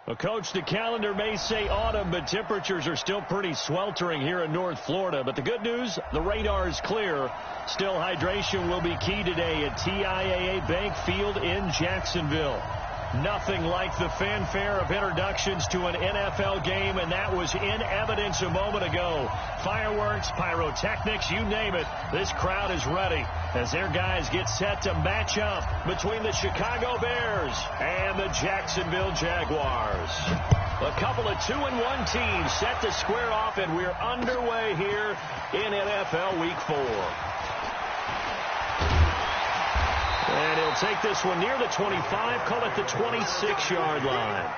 Well, Coach, the calendar may say autumn, but temperatures are still pretty sweltering here in North Florida. But the good news, the radar is clear. Still, hydration will be key today at TIAA Bank Field in Jacksonville. Nothing like the fanfare of introductions to an NFL game, and that was in evidence a moment ago. Fireworks, pyrotechnics, you name it. This crowd is ready as their guys get set to match up between the Chicago Bears and the Jacksonville Jaguars. A couple of 2-1 teams set to square off, and we're underway here in NFL Week 4. And he'll take this one near the 25, call it the 26-yard line.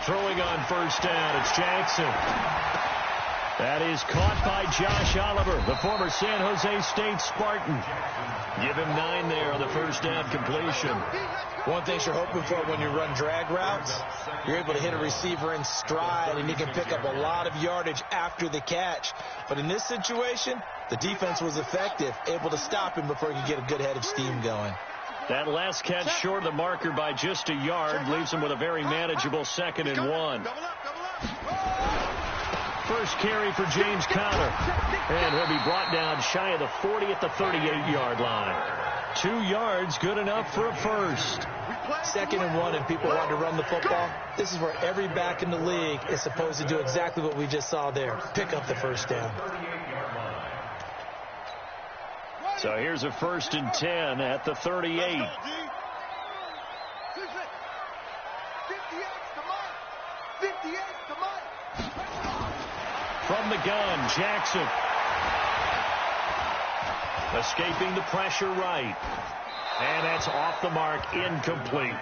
Throwing on first down, it's Jackson. That is caught by Josh Oliver, the former San Jose State Spartan. Give him 9 there on the first down completion. One thing you're hoping for when you run drag routes, you're able to hit a receiver in stride, and he can pick up a lot of yardage after the catch. But in this situation, the defense was effective, able to stop him before he could get a good head of steam going. That last catch short of the marker by just a yard leaves him with a very manageable 2nd and 1. First carry for James Conner. And he'll be brought down shy of the 40 at the 38-yard line. 2 yards, good enough for a first. 2nd and 1, and people want to run the football. This is where every back in the league is supposed to do exactly what we just saw there. Pick up the first down. So here's a 1st and 10 at the 38. From the gun, Jackson. Escaping the pressure right. And that's off the mark, incomplete.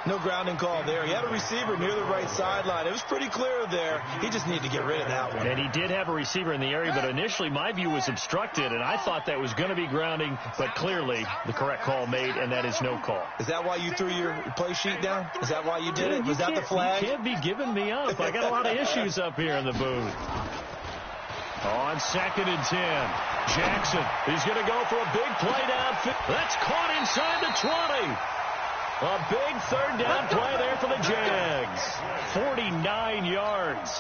No grounding call there. He had a receiver near the right sideline. It was pretty clear there. He just needed to get rid of that one. And he did have a receiver in the area, but initially my view was obstructed, and I thought that was going to be grounding, but clearly the correct call made, and that is no call. Is that why you threw your play sheet down? Is that why you did it? Was that the flag? You can't be giving me up. I got a lot of issues up here in the booth. On 2nd and 10, Jackson. He's going to go for a big play downfield. That's caught inside the 20. A big 3rd down play there for the Jags. 49 yards.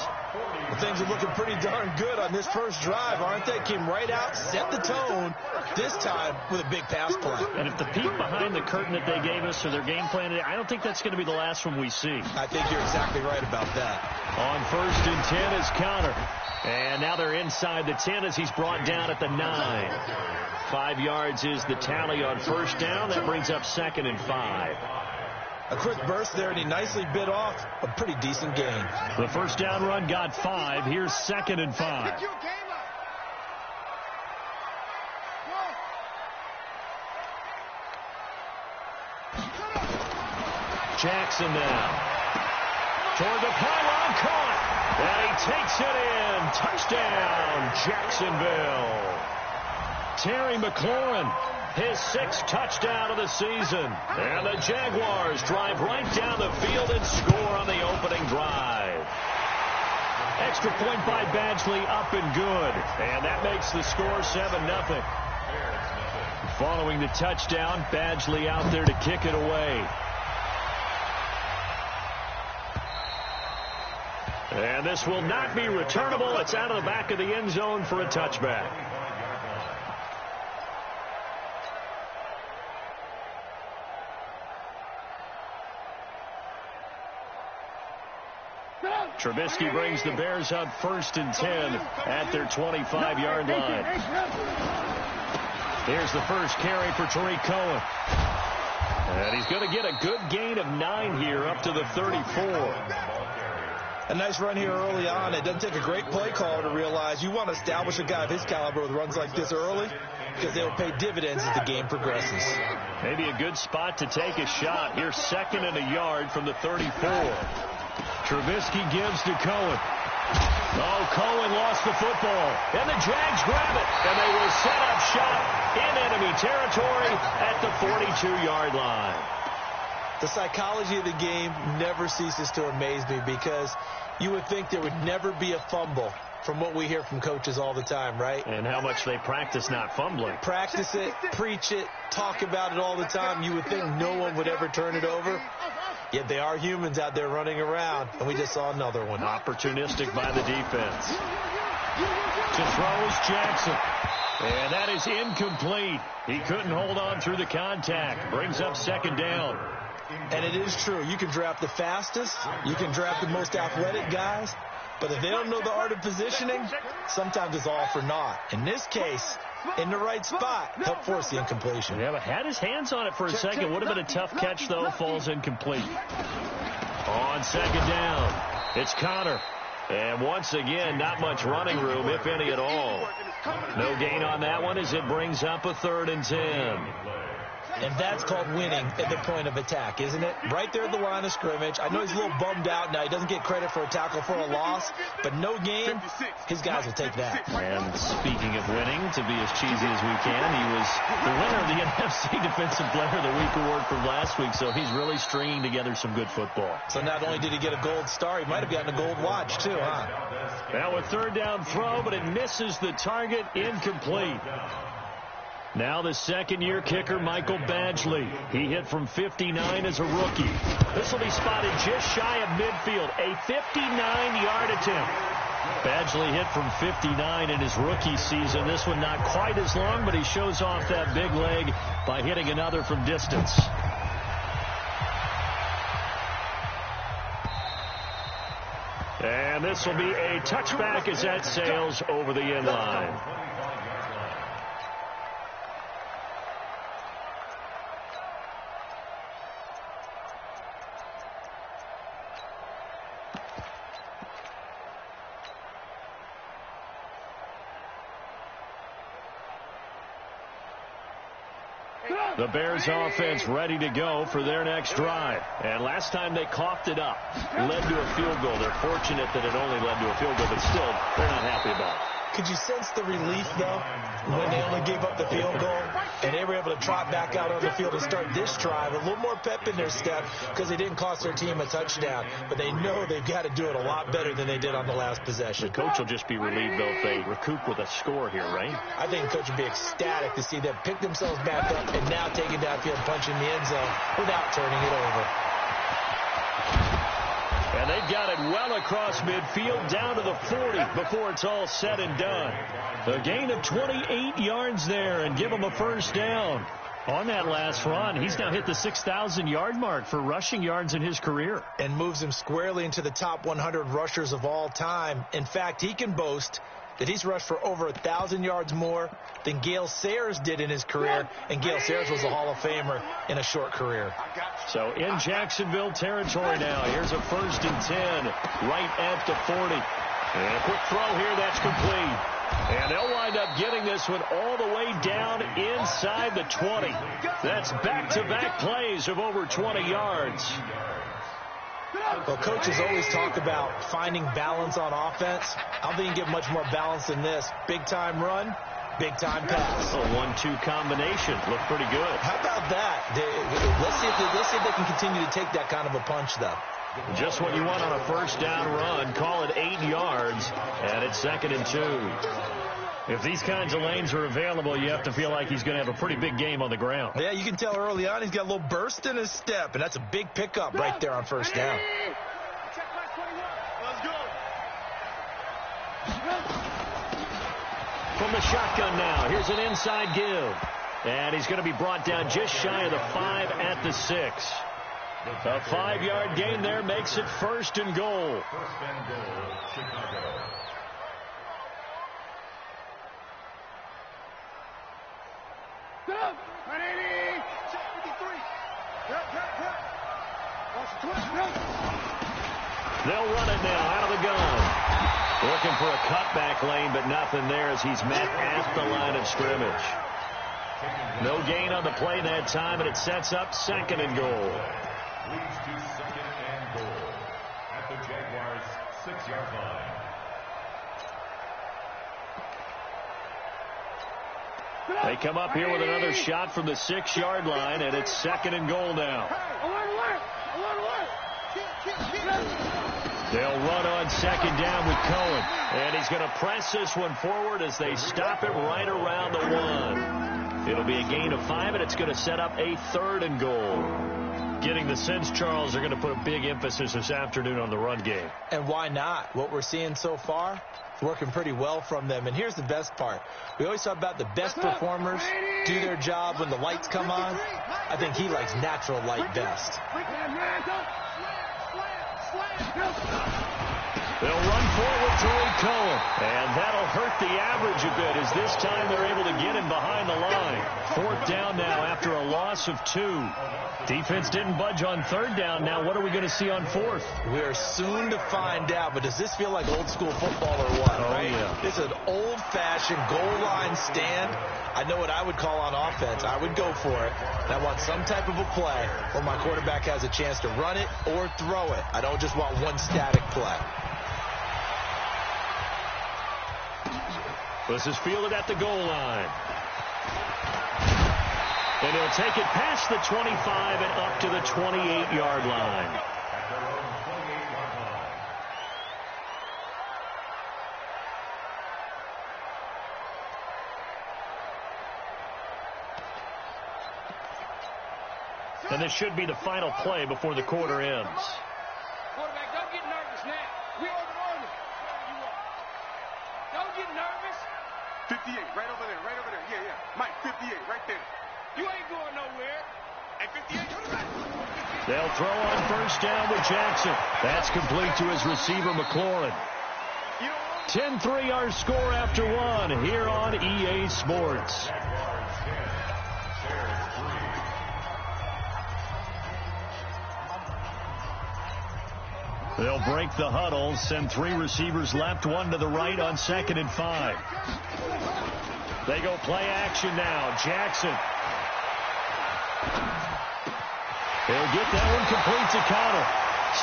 Well, things are looking pretty darn good on this first drive, aren't they? Came right out, set the tone, this time with a big pass play. And if the peek behind the curtain that they gave us or their game plan today, I don't think that's going to be the last one we see. I think you're exactly right about that. On 1st and 10 is Conner. And now they're inside the 10 as he's brought down at the 9. 5 yards is the tally on first down. That brings up 2nd and 5. A quick burst there, and he nicely bit off a pretty decent gain. The first down run got 5. Here's 2nd and 5. Jackson now. Toward the pylon, caught. And he takes it in. Touchdown, Jacksonville. Terry McLaurin, his 6th touchdown of the season. And the Jaguars drive right down the field and score on the opening drive. Extra point by Badgley, up and good. And that makes the score 7-0. Following the touchdown, Badgley out there to kick it away. And this will not be returnable. It's out of the back of the end zone for a touchback. Trubisky brings the Bears up 1st and 10 at their 25-yard line. Here's the first carry for Tariq Cohen. And he's going to get a good gain of 9 here up to the 34. A nice run here early on. It doesn't take a great play caller to realize you want to establish a guy of his caliber with runs like this early because they will pay dividends as the game progresses. Maybe a good spot to take a shot. Here's 2nd and a yard from the 34. Trubisky gives to Cohen. Oh, Cohen lost the football. And the Jags grab it. And they will set up shop in enemy territory at the 42-yard line. The psychology of the game never ceases to amaze me because you would think there would never be a fumble from what we hear from coaches all the time, right? And how much they practice not fumbling. Practice it, preach it, talk about it all the time. You would think no one would ever turn it over. Yet they are humans out there running around, and we just saw another one. Opportunistic by the defense. To throws Jackson. And that is incomplete. He couldn't hold on through the contact. Brings up 2nd down. And it is true. You can draft the fastest. You can draft the most athletic guys. But if they don't know the art of positioning, sometimes it's all for naught. In this case, in the right spot, help force the incompletion. Yeah, but had his hands on it for a second. Would have been a tough catch, though. Falls incomplete. On 2nd down, it's Connor. And once again, not much running room, if any at all. No gain on that one as it brings up a 3rd and 10. And that's called winning at the point of attack, isn't it? Right there at the line of scrimmage. I know he's a little bummed out now. He doesn't get credit for a tackle for a loss, but no gain, his guys will take that. And speaking of winning, to be as cheesy as we can, he was the winner of the NFC Defensive Player of the Week award from last week, so he's really stringing together some good football. So not only did he get a gold star, he might have gotten a gold watch too, huh? Now a 3rd down throw, but it misses the target, incomplete. Now the 2nd-year kicker, Michael Badgley. He hit from 59 as a rookie. This will be spotted just shy of midfield. A 59-yard attempt. Badgley hit from 59 in his rookie season. This one not quite as long, but he shows off that big leg by hitting another from distance. And this will be a touchback as that sails over the end line. The Bears offense ready to go for their next drive. And last time they coughed it up, led to a field goal. They're fortunate that it only led to a field goal, but still, they're not happy about it. Could you sense the relief, though, when they only gave up the field goal and they were able to trot back out on the field and start this drive? A little more pep in their step because they didn't cost their team a touchdown. But they know they've got to do it a lot better than they did on the last possession. The coach will just be relieved, though, if they recoup with a score here, right? I think the coach would be ecstatic to see them pick themselves back up and now take it downfield, punching the end zone without turning it over. And they've got it well across midfield down to the 40 before it's all said and done. A gain of 28 yards there and give him a 1st down. On that last run, he's now hit the 6,000-yard mark for rushing yards in his career. And moves him squarely into the top 100 rushers of all time. In fact, he can boast that he's rushed for over 1,000 yards more than Gale Sayers did in his career, and Gale Sayers was a Hall of Famer in a short career. So in Jacksonville territory now. Here's a 1st and 10 right at the 40. And a quick throw here, that's complete. And they'll wind up getting this one all the way down inside the 20. That's back-to-back plays of over 20 yards. Well, coaches always talk about finding balance on offense. I don't think you can get much more balance than this. Big-time run, big-time pass. A 1-2 combination. Looked pretty good. How about that? Let's see if they can continue to take that kind of a punch, though. Just what you want on a 1st down run. Call it 8 yards, and it's 2nd and 2. If these kinds of lanes are available, you have to feel like he's going to have a pretty big game on the ground. Yeah, you can tell early on he's got a little burst in his step, and that's a big pickup right there on 1st down. From the shotgun now, here's an inside give. And he's going to be brought down just shy of the 5 at the 6. A 5-yard gain there makes it 1st and goal. They'll run it now out of the gun. Looking for a cutback lane, but nothing there as he's met at the line of scrimmage. No gain on the play that time, and it sets up 2nd and goal. Leads to 2nd and goal at the Jaguars' 6-yard line. They come up here with another shot from the 6-yard line, and it's 2nd and goal now. They'll run on 2nd down with Cohen. And he's going to press this one forward as they stop it right around the 1. It'll be a gain of 5, and it's going to set up a 3rd and goal. Getting the sense, Charles, they're going to put a big emphasis this afternoon on the run game. And why not? What we're seeing so far, it's working pretty well from them. And here's the best part. We always talk about the best performers do their job when the lights come on. I think he likes natural light best. They'll run forward to Cohen, and that'll hurt the average a bit as this time they're able to get him behind the line. 4th down now after a loss of 2. Defense didn't budge on 3rd down. Now what are we going to see on 4th? We're soon to find out, but does this feel like old school football or what, right? Yeah. It's an old-fashioned goal line stand. I know what I would call on offense. I would go for it. And I want some type of a play where my quarterback has a chance to run it or throw it. I don't just want one static play. This is fielded at the goal line. And he'll take it past the 25 and up to the 28-yard line. And this should be the final play before the quarter ends. Quarterback, don't get nervous now. We on the road. Don't get nervous. 58, right over there, right over there. Yeah, yeah. Mike, 58, right there. You ain't going nowhere. At 58, go to the right. They'll throw on 1st down with Jackson. That's complete to his receiver, McLaurin. 10-3 our score after 1 here on EA Sports. They'll break the huddle, send 3 receivers left, 1 to the right on 2nd and 5. They go play action now. Jackson. He'll get that one complete to Connor.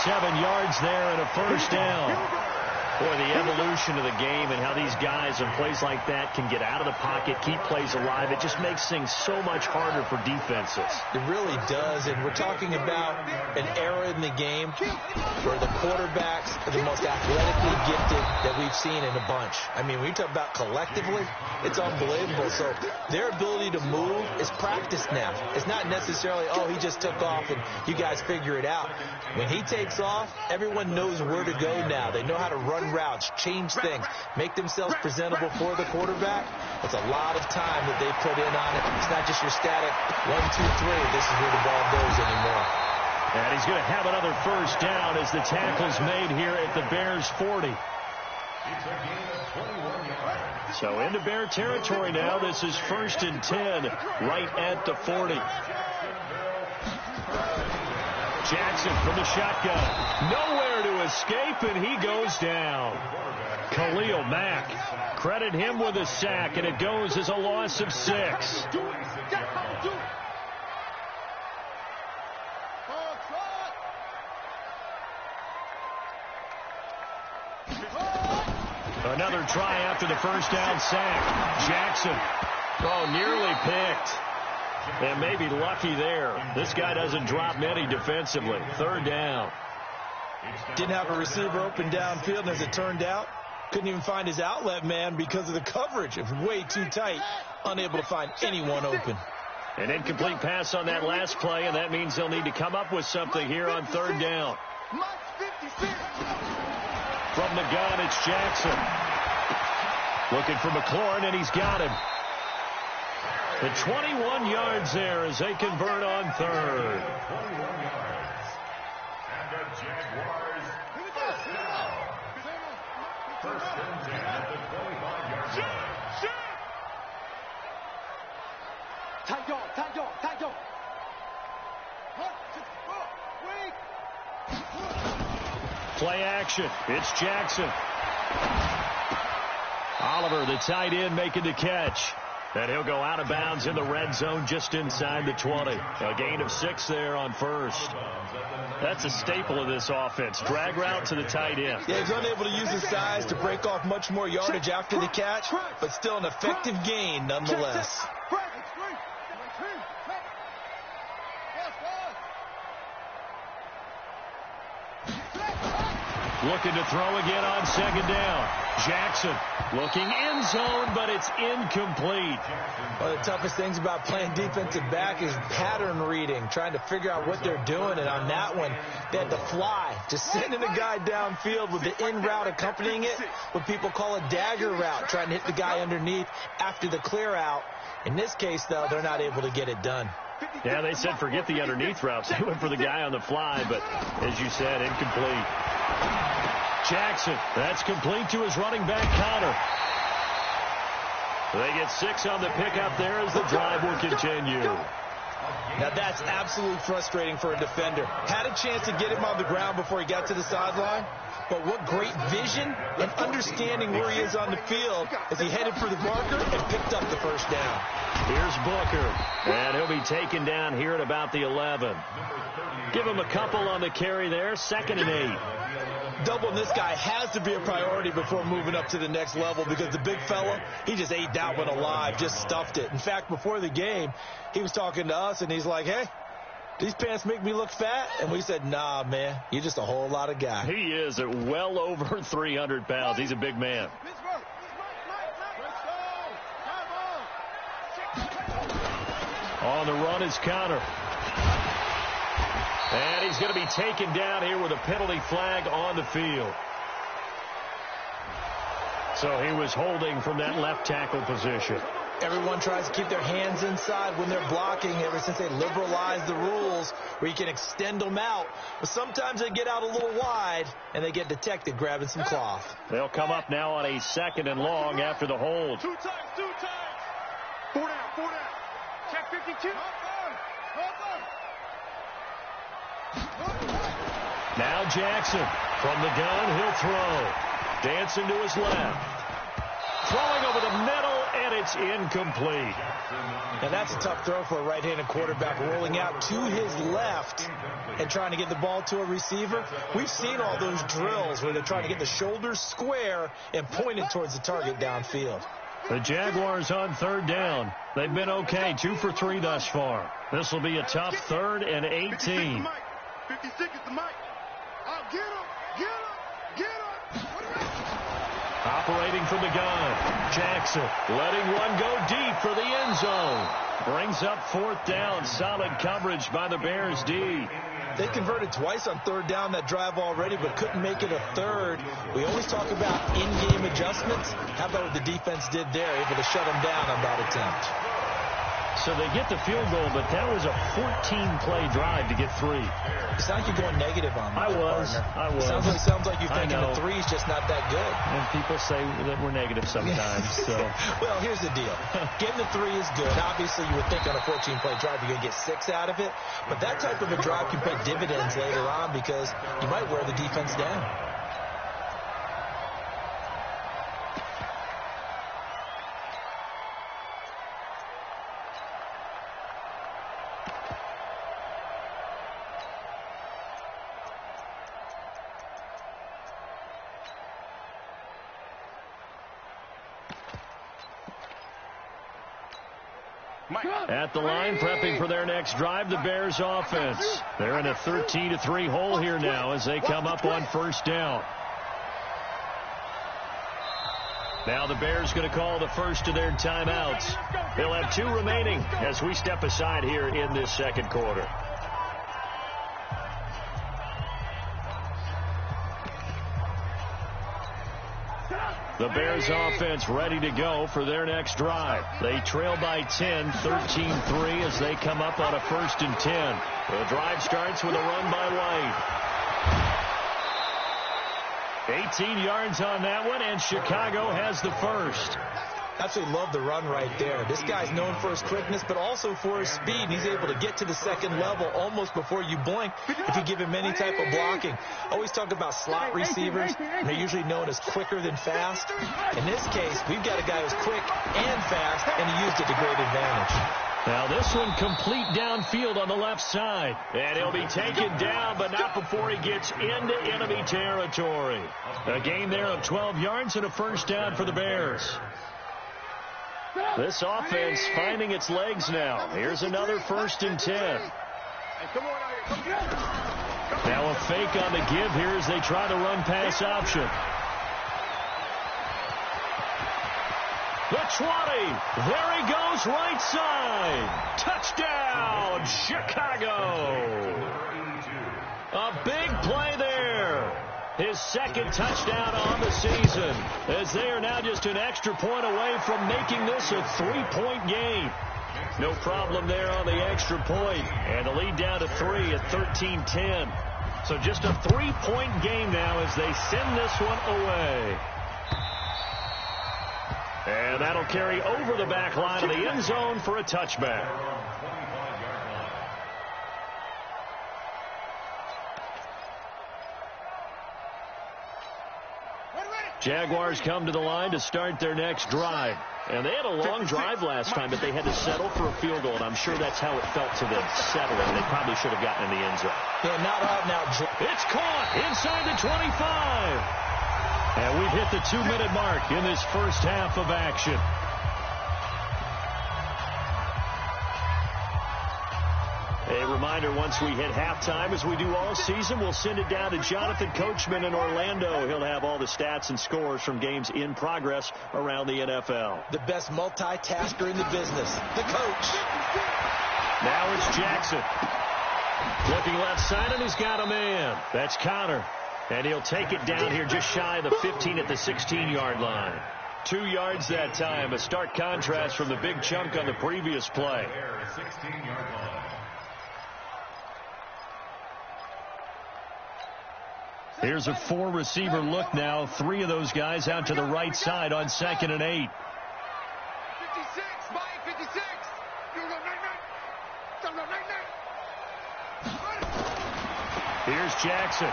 7 yards there and a 1st down. Boy, the evolution of the game and how these guys in plays like that can get out of the pocket, keep plays alive, it just makes things so much harder for defenses. It really does, and we're talking about an era in the game where the quarterbacks are the most athletically gifted that we've seen in a bunch. I mean, when you talk about collectively, it's unbelievable. So their ability to move is practiced now. It's not necessarily, oh, he just took off and you guys figure it out. When he takes off, everyone knows where to go now. They know how to run routes, change things, make themselves presentable for the quarterback. It's a lot of time that they put in on it. It's not just your static 1, 2, 3. This is where the ball goes anymore. And he's going to have another 1st down as the tackle's made here at the Bears 40. So into Bear territory now. This is 1st and 10 right at the 40. Jackson from the shotgun. Nowhere to escape, and he goes down. Khalil Mack. Credit him with a sack, and it goes as a loss of 6. Another try after the 1st down sack. Jackson. Oh, nearly picked. And maybe lucky there. This guy doesn't drop many defensively. 3rd down. Didn't have a receiver open downfield, and as it turned out, couldn't even find his outlet man because of the coverage. It was way too tight. Unable to find anyone open. An incomplete pass on that last play, and that means they'll need to come up with something here on 3rd down. From the gun, it's Jackson. Looking for McLaurin, and he's got him. The 21 yards there as they convert on 3rd. 21 yards. And the Jaguars 1st down. 1st and 10 at the 25-yard line. Tight dog, tight dog, tight dog. Play action. It's Jackson. Oliver, the tight end, making the catch. And he'll go out of bounds in the red zone just inside the 20. A gain of 6 there on first. That's a staple of this offense. Drag route to the tight end. Yeah, he's unable to use his size to break off much more yardage after the catch, but still an effective gain nonetheless. Looking to throw again on second down. Jackson looking end zone, but it's incomplete. One of the toughest things about playing defensive back is pattern reading, trying to figure out what they're doing. And on that one, they had to fly, just sending a guy downfield with the in route accompanying it, what people call a dagger route, trying to hit the guy underneath after the clear out. In this case, though, they're not able to get it done. Yeah, they said forget the underneath routes. They went for the guy on the fly, but as you said, incomplete. Jackson, that's complete to his running back, Connor. They get 6 on the pickup there as the drive will continue. Now that's absolutely frustrating for a defender. Had a chance to get him on the ground before he got to the sideline, but what great vision and understanding where he is on the field as he headed for the marker and picked up the first down. Here's Booker, and he'll be taken down here at about the 11. Give him a couple on the carry there, 2nd and 8. Doubling this guy has to be a priority before moving up to the next level because the big fella, he just ate that one alive, just stuffed it. In fact, before the game, he was talking to us, and he's like, hey, these pants make me look fat? And we said, nah, man, you're just a whole lot of guy. He is at well over 300 pounds. He's a big man. On the run is Connor. And he's going to be taken down here with a penalty flag on the field. So he was holding from that left tackle position. Everyone tries to keep their hands inside when they're blocking ever since they liberalized the rules where you can extend them out. But sometimes they get out a little wide and they get detected grabbing some cloth. They'll come up now on a 2nd and long after the hold. 2 times. 4 down. Check 52. Now Jackson from the gun, he'll throw. Dancing to his left. Throwing over the middle, and it's incomplete. Now that's a tough throw for a right-handed quarterback, rolling out to his left and trying to get the ball to a receiver. We've seen all those drills where they're trying to get the shoulders square and pointed towards the target downfield. The Jaguars on 3rd down. They've been okay, 2 for 3 thus far. This will be a tough 3rd and 18. 56 is the mic. Get him. Operating from the gun. Jackson letting one go deep for the end zone. Brings up 4th down. Solid coverage by the Bears D. They converted twice on 3rd down that drive already, but couldn't make it a 3rd. We always talk about in-game adjustments. How about what the defense did there, able to shut them down on that attempt. So they get the field goal, but that was a 14-play drive to get 3. It sounds like you're going negative on me. I was. Sounds like you're thinking the 3's just not that good. And people say that we're negative sometimes. So. Well, here's the deal. Getting the 3 is good. Obviously, you would think on a 14-play drive you're going to get 6 out of it. But that type of a drive can pay dividends later on because you might wear the defense down. At the line, prepping for their next drive, the Bears offense. They're in a 13-3 hole here now as they come up on 1st down. Now the Bears going to call the first of their timeouts. They'll have 2 remaining as we step aside here in this 2nd quarter. The Bears offense ready to go for their next drive. They trail by 10, 13-3 as they come up on a 1st and 10. The drive starts with a run by White. 18 yards on that one, and Chicago has the first. Absolutely love the run right there. This guy's known for his quickness, but also for his speed. And he's able to get to the second level almost before you blink if you give him any type of blocking. Always talk about slot receivers, and they're usually known as quicker than fast. In this case, we've got a guy who's quick and fast, and he used it to great advantage. Now this one complete downfield on the left side. And he'll be taken down, but not before he gets into enemy territory. A gain there of 12 yards and a first down for the Bears. This offense finding its legs now. Here's another 1st and 10. Now a fake on the give here as they try the run-pass option. The 20. There he goes, right side. Touchdown, Chicago. A big play there. His second touchdown on the season, as they are now just an extra point away from making this a 3-point game. No problem there on the extra point, and the lead down to 3 at 13-10. So just a 3-point game now as they send this one away. And that'll carry over the back line of the end zone for a touchback. Jaguars come to the line to start their next drive. And they had a long drive last time, but they had to settle for a field goal, and I'm sure that's how it felt to them, settling. They probably should have gotten in the end zone. Yeah, not out now. It's caught inside the 25. And we've hit the 2-minute mark in this first half of action. A reminder, once we hit halftime, as we do all season, we'll send it down to Jonathan Coachman in Orlando. He'll have all the stats and scores from games in progress around the NFL. The best multitasker in the business, the coach. Now it's Jackson. Looking left side, and he's got a man. That's Connor. And he'll take it down here just shy of the 15 at the 16-yard line. 2 yards that time. A stark contrast from the big chunk on the previous play. 16-yard line. Here's a 4-receiver look now. 3 of those guys out to the right side on 2nd and 8. 56, Mike, 56. Here's Jackson.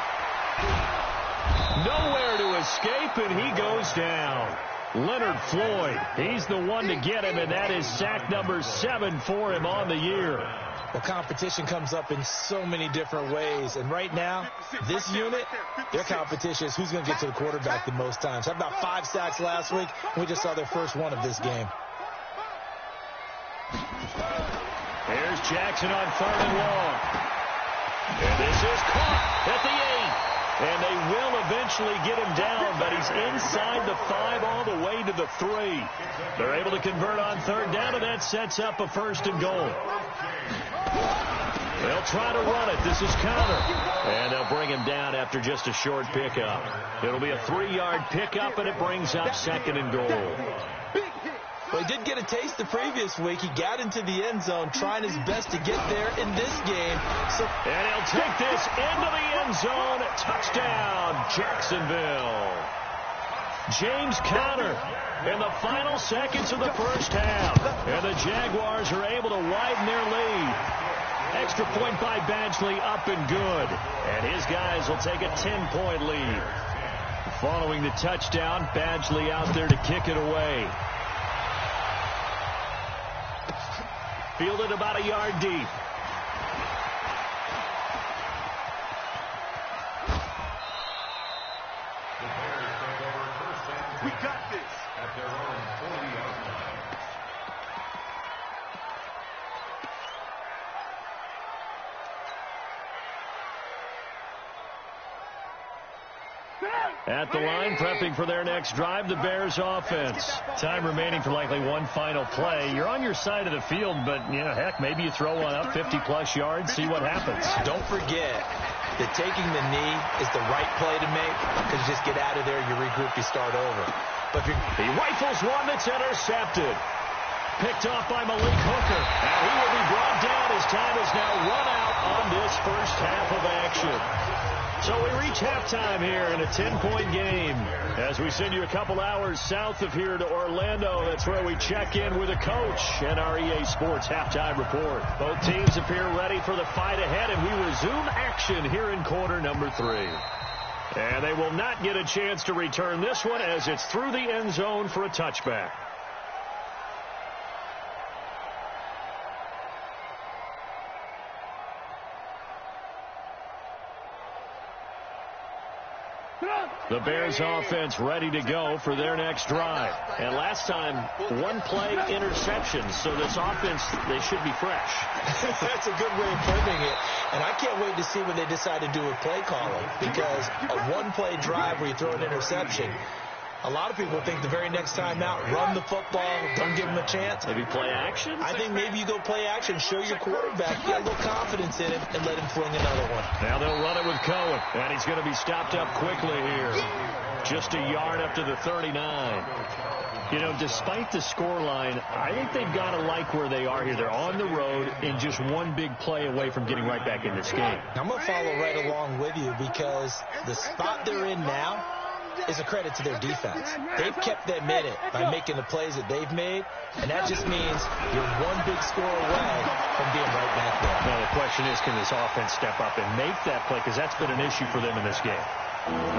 Nowhere to escape, and he goes down. Leonard Floyd, he's the one to get him, and that is sack number 7 for him on the year. Well, competition comes up in so many different ways. And right now, this unit, their competition is who's going to get to the quarterback the most times. Had about 5 sacks last week. We just saw their first one of this game. Here's Jackson on 3rd and long. And this is caught at the 8. And they will eventually get him down, but he's inside the 5 all the way to the 3. They're able to convert on 3rd down, and that sets up a 1st and goal. They'll try to run it. This is Connor. And they'll bring him down after just a short pickup. It'll be a 3-yard pickup, and it brings up 2nd and goal. Well, he did get a taste the previous week. He got into the end zone trying his best to get there in this game. And he'll take this into the end zone. Touchdown, Jacksonville. James Conner in the final seconds of the first half. And the Jaguars are able to widen their lead. Extra point by Badgley, up and good. And his guys will take a 10-point lead. Following the touchdown, Badgley out there to kick it away. Fielded about a yard deep. We got this. At their own 40-yard line. At the line, prepping for their next drive, the Bears offense. Time remaining for likely one final play. You're on your side of the field, but, you know, heck, maybe you throw one up 50-plus yards, see what happens. Don't forget that taking the knee is the right play to make, because you just get out of there, you regroup, you start over. But he rifles one that's intercepted. Picked off by Malik Hooker. And he will be brought down as time is now run out on this first half of action. So we reach halftime here in a 10-point game. As we send you a couple hours south of here to Orlando, that's where we check in with a coach and our EA Sports halftime report. Both teams appear ready for the fight ahead, and we resume action here in quarter number 3. And they will not get a chance to return this one as it's through the end zone for a touchback. The Bears offense ready to go for their next drive. And last time, one play interception. So this offense, they should be fresh. That's a good way of putting it. And I can't wait to see when they decide to do a play calling. Because a one-play drive where you throw an interception, a lot of people think the very next time out, run the football, don't give them a chance. Maybe play action? I think maybe you go play action, show your quarterback, get a little confidence in him, and let him fling another one. Now they'll run it with Cohen, and he's going to be stopped up quickly here. Just a yard up to the 39. You know, despite the scoreline, I think they've got to like where they are here. They're on the road and just one big play away from getting right back in this game. I'm going to follow right along with you because the spot they're in now is a credit to their defense. They've kept them in it by making the plays that they've made, and that just means you're one big score away from being right back there. Now the question is, can this offense step up and make that play? Because that's been an issue for them in this game.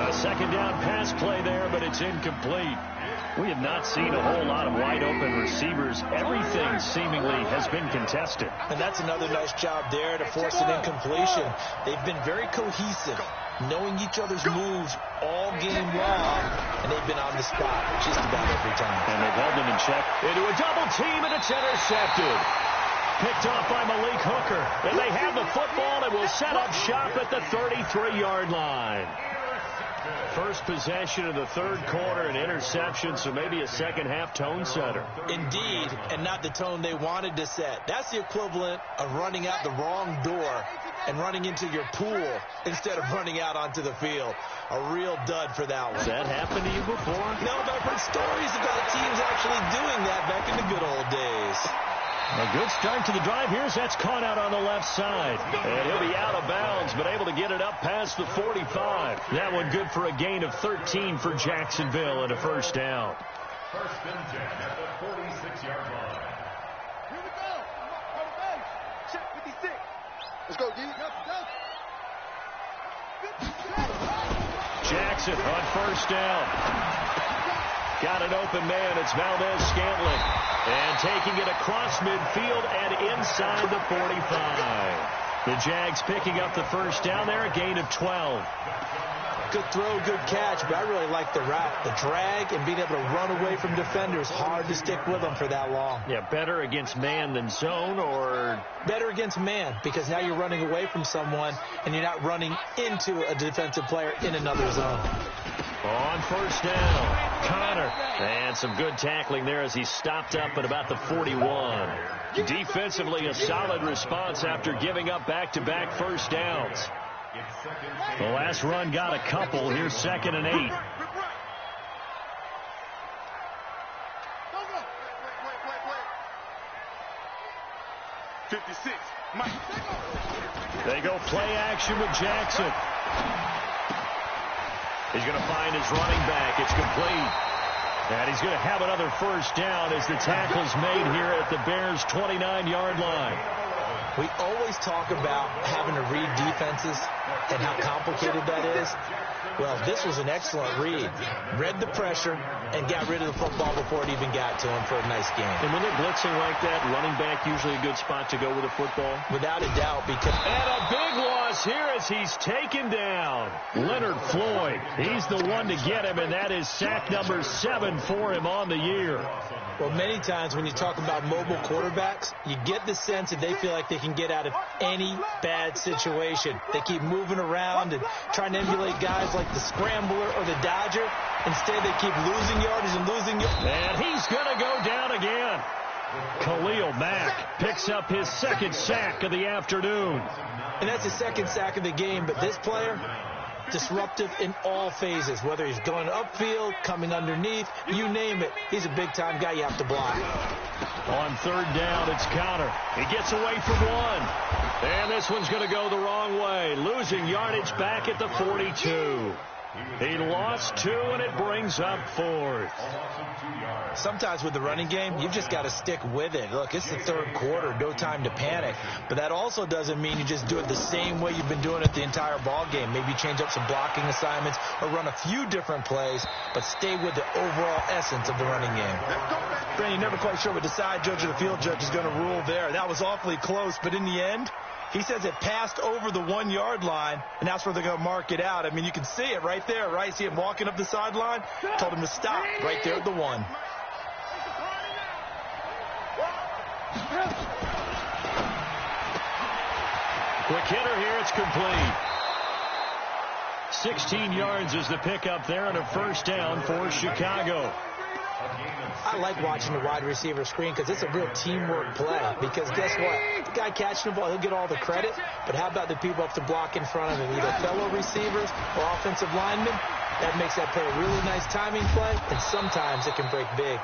A second down pass play there, but it's incomplete. We have not seen a whole lot of wide-open receivers. Everything seemingly has been contested. And that's another nice job there to force an incompletion. They've been very cohesive, knowing each other's moves all game long, and they've been on the spot just about every time. And they've held them in check into a double team, and it's intercepted. Picked off by Malik Hooker. And they have the football and will set up shop at the 33-yard line. First possession of the third quarter, an interception, so maybe a second-half tone setter. Indeed, and not the tone they wanted to set. That's the equivalent of running out the wrong door and running into your pool instead of running out onto the field. A real dud for that one. Has that happened to you before? No, but I've heard stories about teams actually doing that back in the good old days. A good start to the drive. Here's that's caught out on the left side. And he'll be out of bounds, but able to get it up past the 45. That one good for a gain of 13 for Jacksonville and a first down. First and 10 at the 46-yard line. Here we go. On the base. Check 56. Let's go, D. Jackson on first down. Got an open man. It's Valdez-Scantling. And taking it across midfield and inside the 45. The Jags picking up the first down there, a gain of 12. Good throw, good catch, but I really like the route. The drag and being able to run away from defenders, hard to stick with them for that long. Yeah, better against man than zone, or? Better against man, because now you're running away from someone and you're not running into a defensive player in another zone. On first down, Connor. And some good tackling there as he stopped up at about the 41. Defensively, a solid response after giving up back-to-back first downs. The last run got a couple. Here's 2nd and 8. 56. Mike. They go play action with Jackson. He's going to find his running back. It's complete. And he's going to have another first down as the tackle's made here at the Bears' 29-yard line. We always talk about having to read defenses and how complicated that is. Well, this was an excellent read. Read the pressure and got rid of the football before it even got to him for a nice game. And when they're blitzing like that, running back usually a good spot to go with a football. Without a doubt, because... And a big loss here as he's taken down. Leonard Floyd. He's the one to get him, and that is sack number 7 for him on the year. Well, many times when you talk about mobile quarterbacks, you get the sense that they feel like they can get out of any bad situation. They keep moving around and trying to emulate guys like the Scrambler or the Dodger. Instead, they keep losing yardage and losing yardage. And he's going to go down again. Khalil Mack picks up his second sack of the afternoon. And that's his second sack of the game, but this player... disruptive in all phases, whether he's going upfield, coming underneath, you name it. He's a big-time guy you have to block. On third down, it's Connor. He gets away from one. And this one's going to go the wrong way. Losing yardage back at the 42. He lost 2, and it brings up 4th. Sometimes with the running game, you've just got to stick with it. Look, it's the third quarter, no time to panic. But that also doesn't mean you just do it the same way you've been doing it the entire ball game. Maybe change up some blocking assignments or run a few different plays, but stay with the overall essence of the running game. Brandon, you're never quite sure what the side judge or the field judge is going to rule there. That was awfully close, but in the end, he says it passed over the 1-yard line, and that's where they're going to mark it out. I mean, you can see it right there, right? See him walking up the sideline? Told him to stop right there at the 1. Quick hitter here. It's complete. 16 yards is the pickup there and a first down for Chicago. I like watching the wide receiver screen because it's a real teamwork play. Because guess what? The guy catching the ball, he'll get all the credit. But how about the people up to block in front of him, either fellow receivers or offensive linemen? That makes that play a really nice timing play, and sometimes it can break big.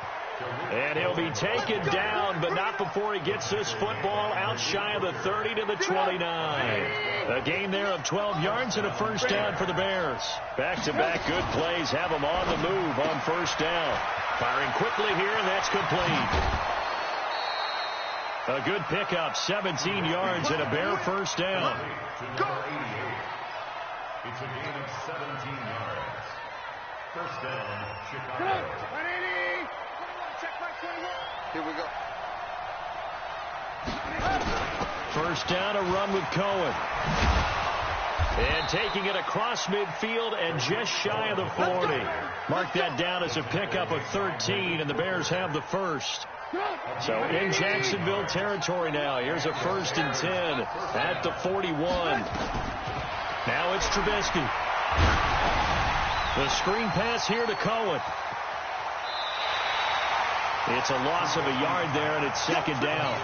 And he'll be taken down, but not before he gets this football out shy of the 30 to the 29. A gain there of 12 yards and a first down for the Bears. Back-to-back good plays have them on the move on first down. Firing quickly here, and that's complete. A good pickup, 17 yards and a Bear first down. It's a gain of 17 yards. First down, Chicago. Here we go. First down, a run with Cohen. And taking it across midfield and just shy of the 40. Mark that down as a pickup of 13, and the Bears have the first. So in Jacksonville territory now. Here's a 1st and 10 at the 41. Now it's Trubisky. The screen pass here to Cohen. It's a loss of a yard there, and it's second down.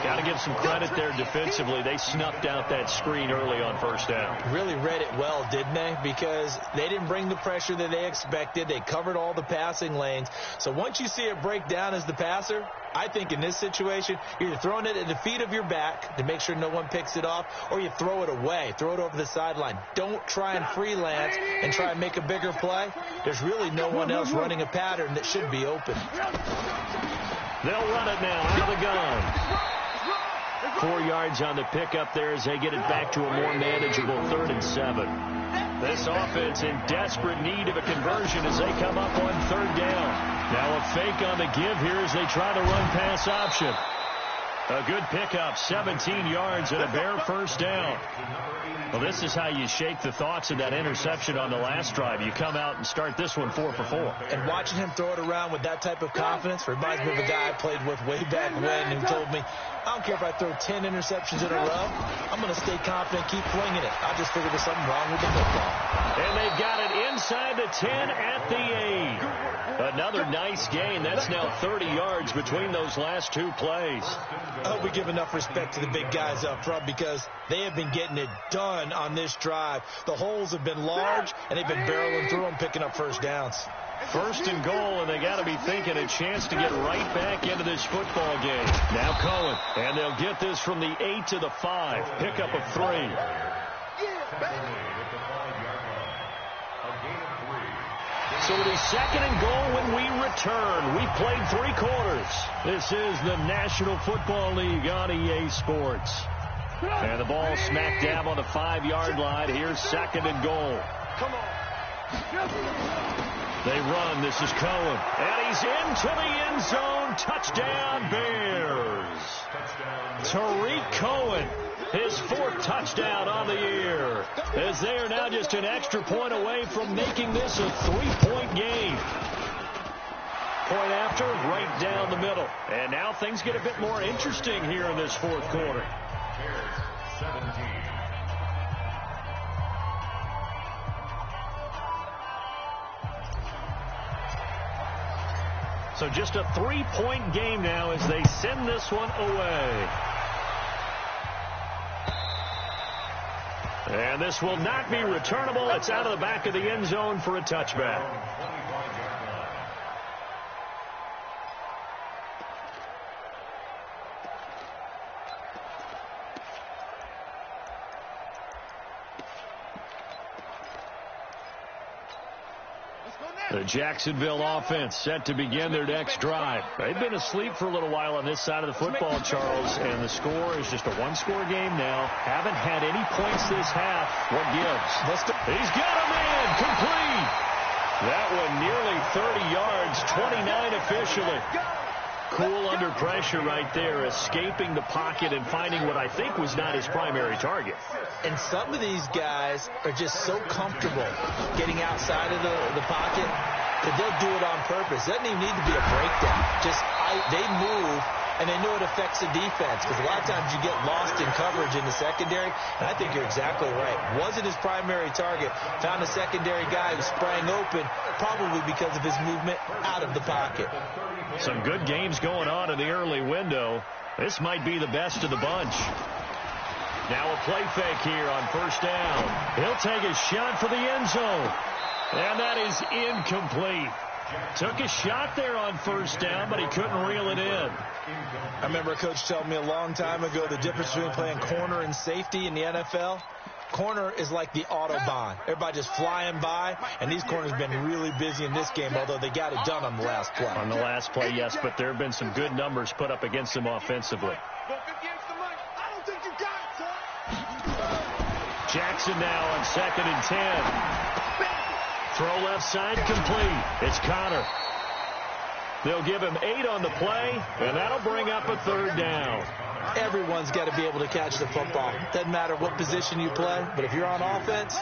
Got to give some credit there defensively. They snuffed out that screen early on first down. Really read it well, didn't they? Because they didn't bring the pressure that they expected. They covered all the passing lanes. So once you see it break down as the passer, I think in this situation, you're either throwing it at the feet of your back to make sure no one picks it off, or you throw it away, throw it over the sideline. Don't try and freelance and try and make a bigger play. There's really no one else running a pattern that should be open. They'll run it now out of the gun. 4 yards on the pickup there as they get it back to a more manageable 3rd and 7. This offense in desperate need of a conversion as they come up on 3rd down. Now a fake on the give here as they try to run pass option. A good pickup, 17 yards and a Bear first down. Well, this is how you shake the thoughts of that interception on the last drive. You come out and start this one 4 for 4. And watching him throw it around with that type of confidence reminds me of a guy I played with way back when who told me, I don't care if I throw 10 interceptions in a row. I'm going to stay confident, keep flinging it. I just figured there's something wrong with the football. And they've got it inside the 10 at the 8. Another nice gain. That's now 30 yards between those last 2 plays. I hope we give enough respect to the big guys up front because they have been getting it done on this drive. The holes have been large, and they've been barreling through them, picking up first downs. 1st and goal, and they got to be thinking a chance to get right back into this football game. Now Cohen, and they'll get this from the 8 to the 5. Pickup of 3. So it'll be 2nd and goal when we return. We played 3 quarters. This is the National Football League on EA Sports. And the ball smack dab on the 5-yard line. Here's 2nd and goal. Come on. They run. This is Cohen. And he's into the end zone. Touchdown, Bears. Tariq Cohen, his 4th touchdown on the year. As they are now just an extra point away from making this a 3-point game. Point after, right down the middle. And now things get a bit more interesting here in this 4th quarter. Bears 17. So just a 3-point game now as they send this one away. And this will not be returnable. It's out of the back of the end zone for a touchback. The Jacksonville offense set to begin their next drive. They've been asleep for a little while on this side of the football, Charles, and the score is just a one-score game now. Haven't had any points this half. What gives? He's got a man complete. That one nearly 30 yards, 29 officially. Cool under pressure right there, escaping the pocket and finding what I think was not his primary target. And some of these guys are just so comfortable getting outside of the pocket that they'll do it on purpose. Doesn't even need to be a breakdown. They move, and they know it affects the defense, because a lot of times you get lost in coverage in the secondary, and I think you're exactly right. Wasn't his primary target. Found a secondary guy who sprang open, probably because of his movement out of the pocket. Some good games going on in the early window. This might be the best of the bunch. Now a play fake here on first down. He'll take a shot for the end zone. And that is incomplete. Took a shot there on first down, but he couldn't reel it in. I remember a coach telling me a long time ago the difference between playing corner and safety in the NFL. Corner is like the Autobahn. Everybody just flying by, and these corners have been really busy in this game, although they got it done on the last play. On the last play, yes, but there have been some good numbers put up against them offensively. Jackson now on 2nd and 10. Throw left side complete. It's Connor. They'll give him 8 on the play, and that'll bring up a 3rd down. Everyone's got to be able to catch the football. Doesn't matter what position you play, but if you're on offense,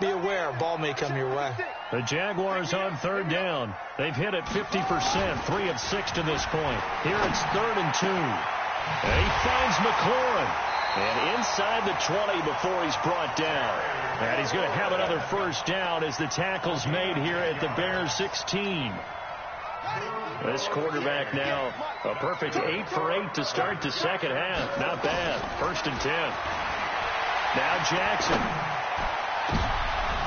be aware a ball may come your way. The Jaguars on 3rd down. They've hit it 50%, 3 of 6 to this point. Here it's 3rd and 2. And he finds McLaurin. And inside the 20 before he's brought down. And he's going to have another first down as the tackle's made here at the Bears 16. This quarterback now a perfect 8 for 8 to start the second half. Not bad. 1st and 10. Now Jackson.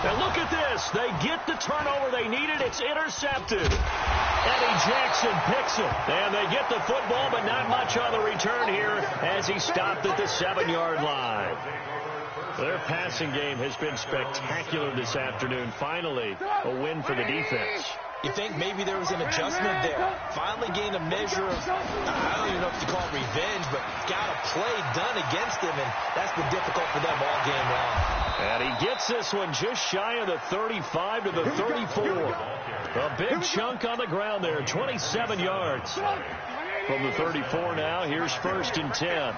And look at this. They get the turnover they needed. It's intercepted. Eddie Jackson picks it. And they get the football, but not much on the return here as he stopped at the 7-yard line. Their passing game has been spectacular this afternoon. Finally, a win for the defense. You think maybe there was an adjustment there. Finally gained a measure of, I don't even know if you call it revenge, but got a play done against him, and that's been difficult for them all game long. And he gets this one just shy of the 35 to the 34. A big chunk on the ground there, 27 yards. From the 34 now, here's 1st and 10.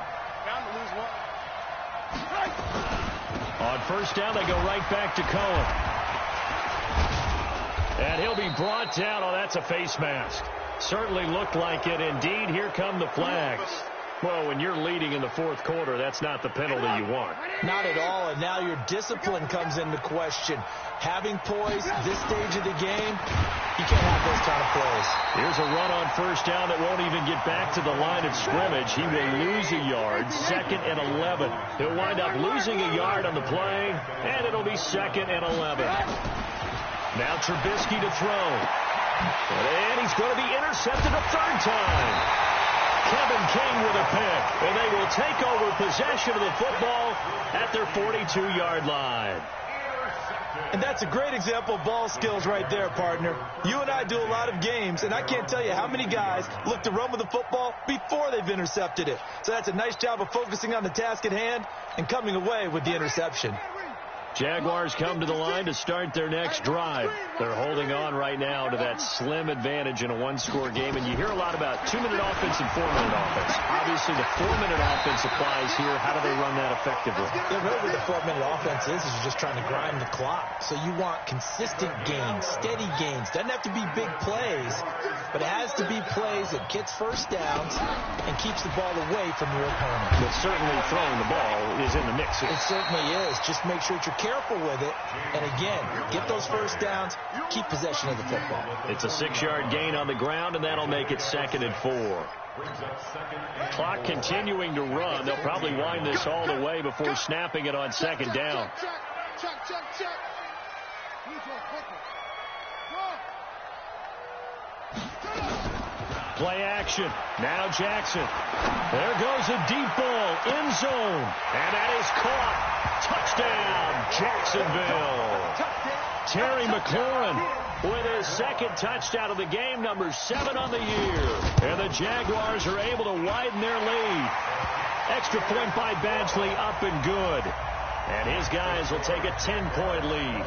On first down, they go right back to Cohen. And he'll be brought down. Oh, that's a face mask. Certainly looked like it. Indeed, here come the flags. Well, when you're leading in the 4th quarter, that's not the penalty you want. Not at all, and now your discipline comes into question. Having poise this stage of the game, you can't have those kind of plays. Here's a run on first down that won't even get back to the line of scrimmage. He will lose a yard, 2nd and 11. He'll wind up losing a yard on the play, and it'll be 2nd and 11. Now Trubisky to throw. And he's going to be intercepted a 3rd time. Kevin King with a pick. And they will take over possession of the football at their 42-yard line. And that's a great example of ball skills right there, partner. You and I do a lot of games, and I can't tell you how many guys look to run with the football before they've intercepted it. So that's a nice job of focusing on the task at hand and coming away with the interception. Jaguars come to the line to start their next drive. They're holding on right now to that slim advantage in a one-score game. And you hear a lot about 2-minute offense and 4-minute offense. Obviously, the 4-minute offense applies here. How do they run that effectively? Yeah, really what the 4-minute offense is you're just trying to grind the clock. So you want consistent gains, steady gains. Doesn't have to be big plays, but it has to be plays that gets first downs and keeps the ball away from your opponent. But certainly throwing the ball is in the mix here. It certainly is. Just make sure that you're careful with it. And again, get those first downs, keep possession of the football. It's a 6-yard gain on the ground, and that'll make it 2nd and 4. Clock continuing to run. They'll probably wind this all the way before snapping it on 2nd down. Play action. Now Jackson. There goes a deep ball. End zone. And that is caught. Touchdown, Jacksonville. Terry McLaurin with his second touchdown of the game, number 7 on the year. And the Jaguars are able to widen their lead. Extra point by Badgley, up and good. And his guys will take a 10-point lead.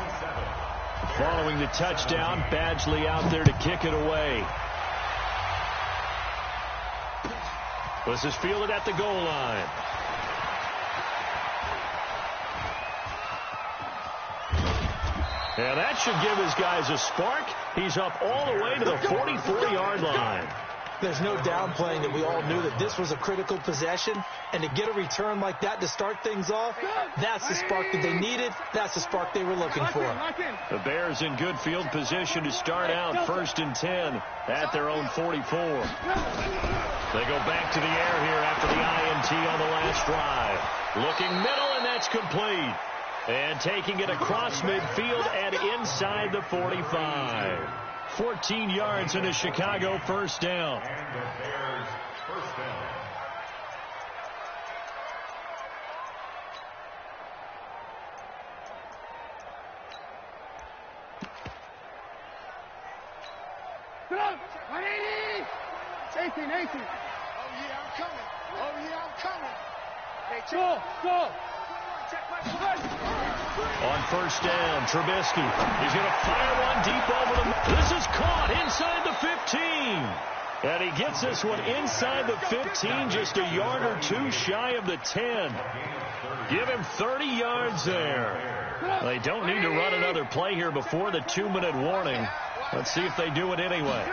Following the touchdown, Badgley out there to kick it away. This is fielded at the goal line. And that should give his guys a spark. He's up all the way to the 44-yard line. There's no downplaying that we all knew that this was a critical possession, and to get a return like that to start things off, that's the spark that they needed. That's the spark they were looking for. The Bears in good field position to start out 1st and 10 at their own 44. They go back to the air here after the INT on the last drive. Looking middle, and that's complete. And taking it across midfield and inside the 45. 14 yards in a Chicago first down. And the Bears first down. Good up. 180. 18. Oh, yeah, I'm coming. Oh, yeah, I'm coming. Hey, go. Check my foot. On first down, Trubisky. He's going to fire one deep over the... This is caught inside the 15. And he gets this one inside the 15, just a yard or two shy of the 10. Give him 30 yards there. They don't need to run another play here before the 2-minute warning. Let's see if they do it anyway.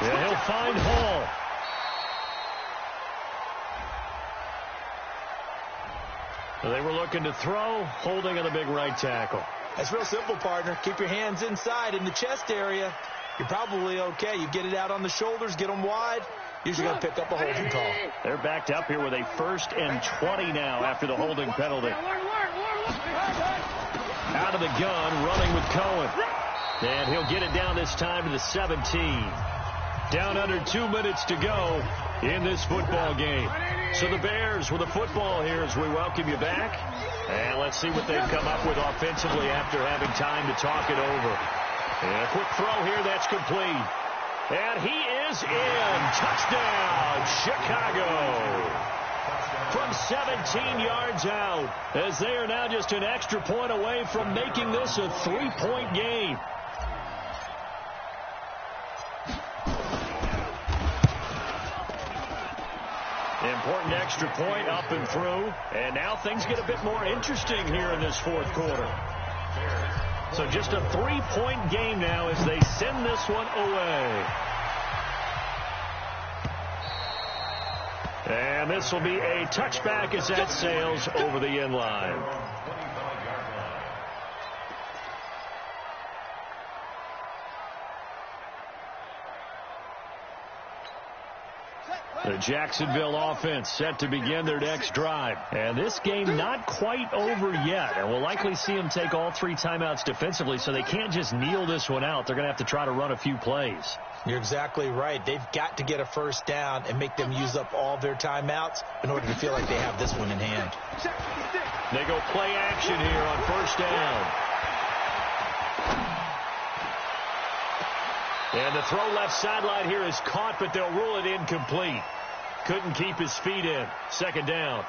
Yeah, he'll find Hall. They were looking to throw, holding on the big right tackle. That's real simple, partner. Keep your hands inside in the chest area. You're probably okay. You get it out on the shoulders, get them wide. Usually going to pick up a holding call. They're backed up here with a 1st and 20 now after the holding penalty. Out of the gun, running with Cohen. And he'll get it down this time to the 17. Down under 2 minutes to go in this football game. So the Bears with the football here as we welcome you back. And let's see what they've come up with offensively after having time to talk it over. And a quick throw here, that's complete. And he is in. Touchdown, Chicago. From 17 yards out, as they are now just an extra point away from making this a 3-point game. Important extra point up and through. And now things get a bit more interesting here in this 4th quarter. So just a 3-point game now as they send this one away. And this will be a touchback as that sails over the end line. The Jacksonville offense set to begin their next drive. And this game not quite over yet. And we'll likely see them take all 3 timeouts defensively, so they can't just kneel this one out. They're going to have to try to run a few plays. You're exactly right. They've got to get a first down and make them use up all their timeouts in order to feel like they have this one in hand. They go play action here on first down. And the throw left sideline here is caught, but they'll rule it incomplete. Couldn't keep his feet in. 2nd down.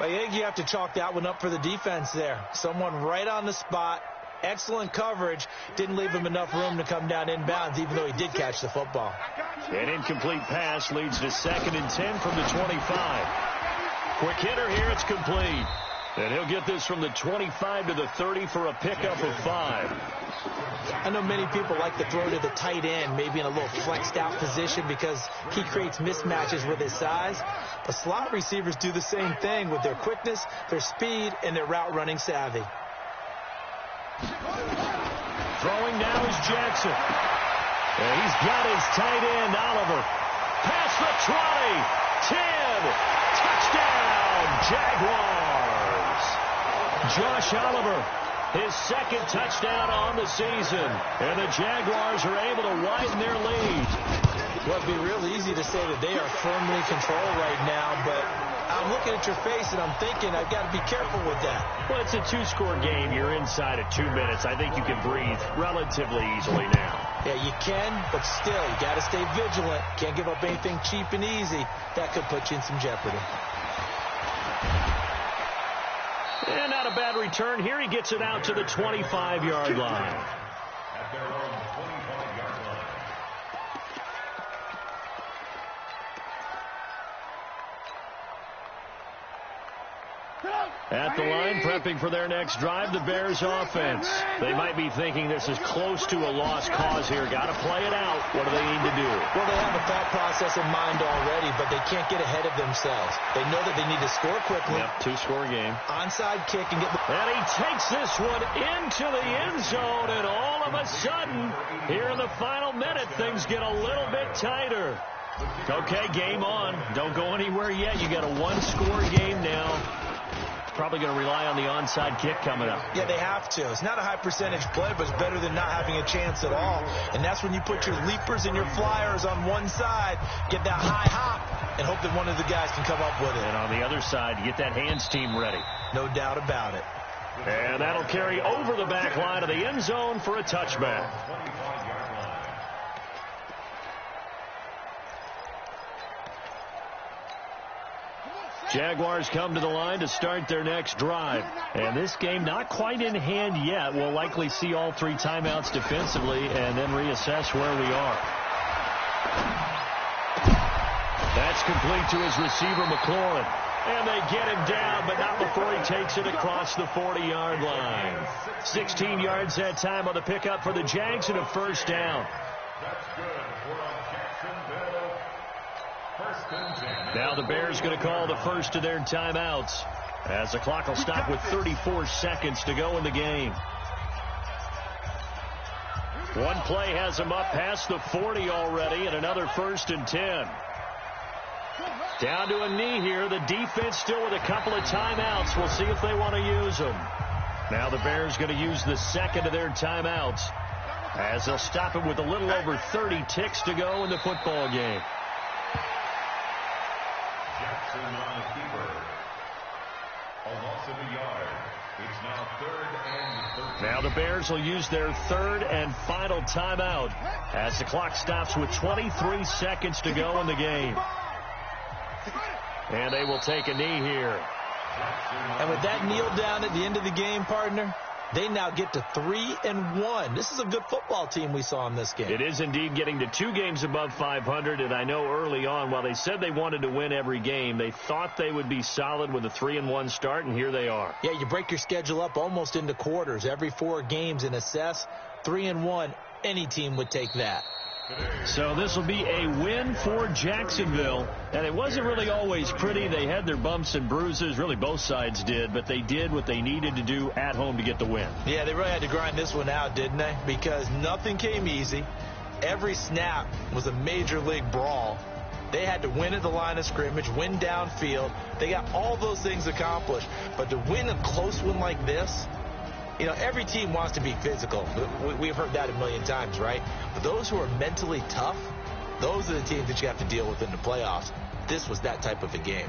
I think you have to chalk that one up for the defense there. Someone right on the spot. Excellent coverage. Didn't leave him enough room to come down inbounds, even though he did catch the football. An incomplete pass leads to 2nd and 10 from the 25. Quick hitter here. It's complete. And he'll get this from the 25 to the 30 for a pickup of 5. I know many people like to throw to the tight end, maybe in a little flexed out position because he creates mismatches with his size. But slot receivers do the same thing with their quickness, their speed, and their route running savvy. Throwing now is Jackson. And he's got his tight end, Oliver. Past the 20, 10, touchdown, Jaguars. Josh Oliver, his 2nd touchdown on the season. And the Jaguars are able to widen their lead. Well, it'd be real easy to say that they are firmly controlled right now, but I'm looking at your face, and I'm thinking I've got to be careful with that. Well, it's a two-score game. You're inside of 2 minutes. I think you can breathe relatively easily now. Yeah, you can, but still, you got to stay vigilant. Can't give up anything cheap and easy. That could put you in some jeopardy. And not a bad return here. He gets it out to the 25-yard line. At their own 25-yard line. At the line, prepping for their next drive, the Bears offense. They might be thinking this is close to a lost cause here. Got to play it out. What do they need to do? Well, they have a thought process in mind already, but they can't get ahead of themselves. They know that they need to score quickly. Yep, two-score game. Onside kick and get the... And he takes this one into the end zone, and all of a sudden, here in the final minute, things get a little bit tighter. Okay, game on. Don't go anywhere yet. You got a one-score game now. Probably going to rely on the onside kick coming up. Yeah, they have to. It's not a high percentage play, but it's better than not having a chance at all. And that's when you put your leapers and your flyers on one side, get that high hop, and hope that one of the guys can come up with it. And on the other side, you get that hands team ready. No doubt about it. And that'll carry over the back line of the end zone for a touchback. Jaguars come to the line to start their next drive. And this game not quite in hand yet. We'll likely see all three timeouts defensively and then reassess where we are. That's complete to his receiver, McLaurin. And they get him down, but not before he takes it across the 40-yard line. 16 yards that time on the pickup for the Jags and a first down. That's good for a Jacksonville first and 10. Now the Bears going to call the first of their timeouts as the clock will stop with 34 seconds to go in the game. One play has them up past the 40 already, and another first and 10. Down to a knee here. The defense still with a couple of timeouts. We'll see if they want to use them. Now the Bears going to use the second of their timeouts as they'll stop it with a little over 30 ticks to go in the football game. Jackson on the keeper. A loss of a yard. It's now 3rd and 13. Now the Bears will use their third and final timeout as the clock stops with 23 seconds to go in the game. And they will take a knee here. And with that kneel down at the end of the game, partner, they now get to 3-1. This is a good football team we saw in this game. It is indeed getting to 2 games above 500, and I know early on, while they said they wanted to win every game, they thought they would be solid with a 3-1 start, and here they are. Yeah, you break your schedule up almost into quarters, every 4 games, and assess 3-1. Any team would take that. So this will be a win for Jacksonville, and it wasn't really always pretty. They had their bumps and bruises, really both sides did, but they did what they needed to do at home to get the win. Yeah, they really had to grind this one out, didn't they? Because nothing came easy. Every snap was a major league brawl. They had to win at the line of scrimmage, win downfield. They got all those things accomplished, but to win a close one like this, you know, every team wants to be physical. We've heard that a million times, right? But those who are mentally tough, those are the teams that you have to deal with in the playoffs. This was that type of a game.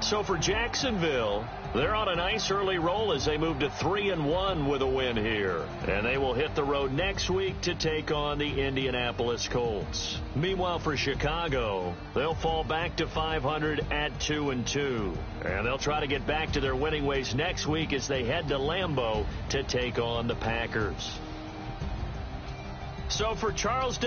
So for Jacksonville, they're on a nice early roll as they move to 3-1 with a win here. And they will hit the road next week to take on the Indianapolis Colts. Meanwhile, for Chicago, they'll fall back to 500 at 2-2. And they'll try to get back to their winning ways next week as they head to Lambeau to take on the Packers. So for Charles